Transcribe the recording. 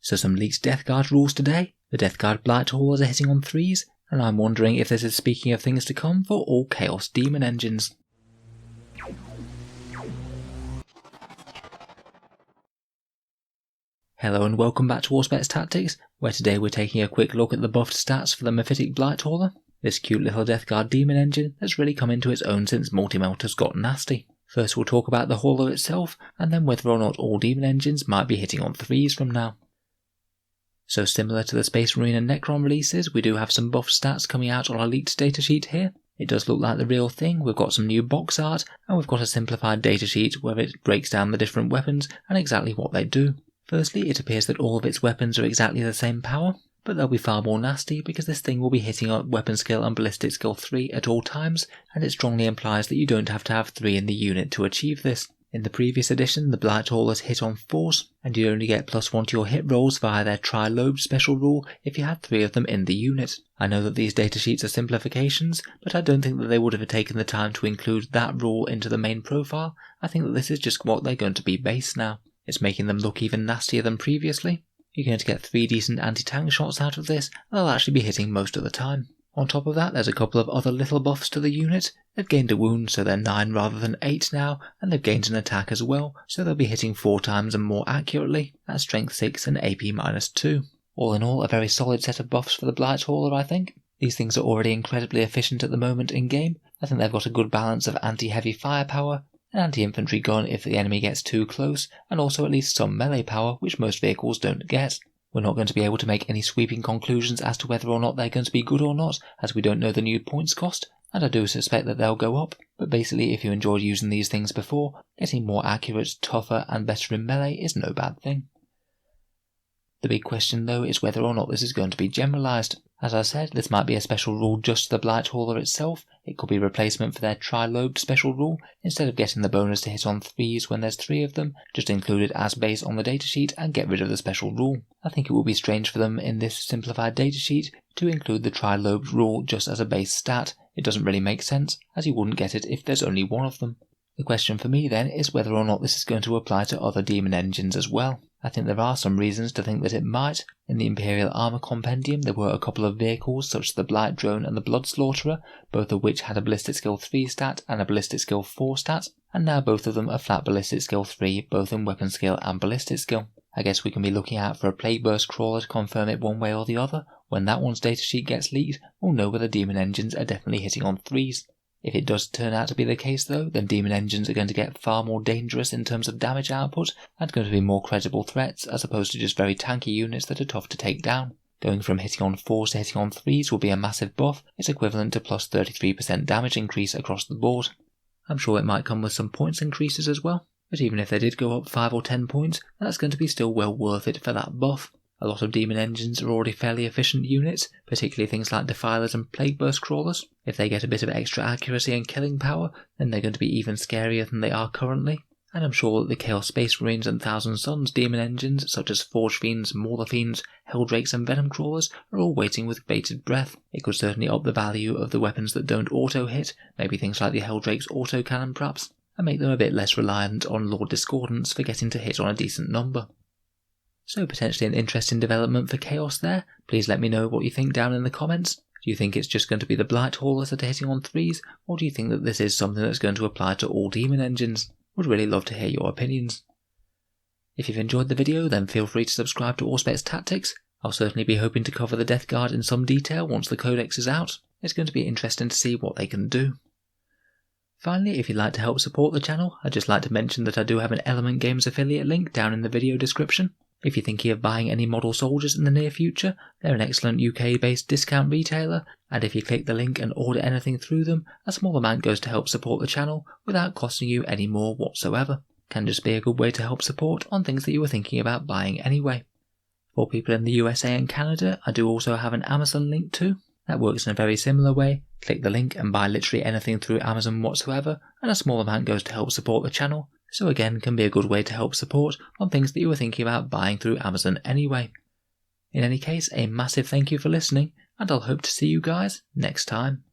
So some leaked Death Guard rules today. The Death Guard Blight haulers are hitting on 3s, and I'm wondering if this is speaking of things to come for all Chaos Demon engines. Hello and welcome back to Auspex Tactics, where today we're taking a quick look at the buffed stats for the Myphitic Blight hauler, this cute little Death Guard Demon engine that's really come into its own since multi-melters got nasty. First we'll talk about the hauler itself, and then whether or not all Demon engines might be hitting on 3s from now. So similar to the Space Marine and Necron releases, we do have some buffed stats coming out on our leaked datasheet here. It does look like the real thing. We've got some new box art, and we've got a simplified datasheet where it breaks down the different weapons and exactly what they do. Firstly, it appears that all of its weapons are exactly the same power, but they'll be far more nasty because this thing will be hitting on weapon skill and ballistic skill 3 at all times, and it strongly implies that you don't have to have 3 in the unit to achieve this. In the previous edition, the Blight haulers hit on 4s, and you only get +1 to your hit rolls via their tri-lobed special rule if you had 3 of them in the unit. I know that these datasheets are simplifications, but I don't think that they would have taken the time to include that rule into the main profile. I think that this is just what they're going to be based now. It's making them look even nastier than previously. You're going to get 3 decent anti-tank shots out of this, and they'll actually be hitting most of the time. On top of that, there's a couple of other little buffs to the unit. They've gained a wound, so they're 9 rather than 8 now, and they've gained an attack as well, so they'll be hitting 4 times and more accurately, at strength 6 and AP -2. All in all, a very solid set of buffs for the Blight hauler, I think. These things are already incredibly efficient at the moment in game. I think they've got a good balance of anti-heavy firepower, an anti-infantry gun if the enemy gets too close, and also at least some melee power, which most vehicles don't get. We're not going to be able to make any sweeping conclusions as to whether or not they're going to be good or not, as we don't know the new points cost, and I do suspect that they'll go up, but basically if you enjoyed using these things before, getting more accurate, tougher and better in melee is no bad thing. The big question though is whether or not this is going to be generalised. As I said, this might be a special rule just to the Blight hauler itself. It could be a replacement for their tri-lobed special rule. Instead of getting the bonus to hit on 3s when there's 3 of them, just include it as base on the datasheet and get rid of the special rule. I think it will be strange for them in this simplified datasheet to include the tri-lobed rule just as a base stat. It doesn't really make sense, as you wouldn't get it if there's only one of them. The question for me then is whether or not this is going to apply to other demon engines as well. I think there are some reasons to think that it might. In the Imperial Armour Compendium there were a couple of vehicles such as the Blight Drone and the Blood Slaughterer, both of which had a ballistic skill 3 stat and a ballistic skill 4 stat, and now both of them are flat ballistic skill 3, both in weapon skill and ballistic skill. I guess we can be looking out for a Plague Burst Crawler to confirm it one way or the other. When that one's datasheet gets leaked, we'll know whether demon engines are definitely hitting on 3s. If it does turn out to be the case though, then demon engines are going to get far more dangerous in terms of damage output and going to be more credible threats as opposed to just very tanky units that are tough to take down. Going from hitting on 4s to hitting on 3s will be a massive buff. It's equivalent to plus 33% damage increase across the board. I'm sure it might come with some points increases as well, but even if they did go up 5 or 10 points, that's going to be still well worth it for that buff. A lot of demon engines are already fairly efficient units, particularly things like Defilers and Plague Burst Crawlers. If they get a bit of extra accuracy and killing power, then they're going to be even scarier than they are currently. And I'm sure that the Chaos Space Marines and Thousand Suns demon engines, such as Forge Fiends, Mauler Fiends, Helldrakes and Venom Crawlers, are all waiting with bated breath. It could certainly up the value of the weapons that don't auto-hit, maybe things like the Helldrake's autocannon perhaps, and make them a bit less reliant on Lord Discordance for getting to hit on a decent number. So potentially an interesting development for Chaos there. Please let me know what you think down in the comments. Do you think it's just going to be the Blight haulers that are hitting on 3s, or do you think that this is something that's going to apply to all demon engines? Would really love to hear your opinions. If you've enjoyed the video, then feel free to subscribe to Auspex Tactics. I'll certainly be hoping to cover the Death Guard in some detail once the codex is out. It's going to be interesting to see what they can do. Finally, if you'd like to help support the channel, I'd just like to mention that I do have an Element Games affiliate link down in the video description. If you're thinking of buying any model soldiers in the near future, they're an excellent UK-based discount retailer, and if you click the link and order anything through them, a small amount goes to help support the channel without costing you any more whatsoever. Can just be a good way to help support on things that you were thinking about buying anyway. For people in the USA and Canada, I do also have an Amazon link too. That works in a very similar way. Click the link and buy literally anything through Amazon whatsoever, and a small amount goes to help support the channel. So again, can be a good way to help support on things that you were thinking about buying through Amazon anyway. In any case, a massive thank you for listening, and I'll hope to see you guys next time.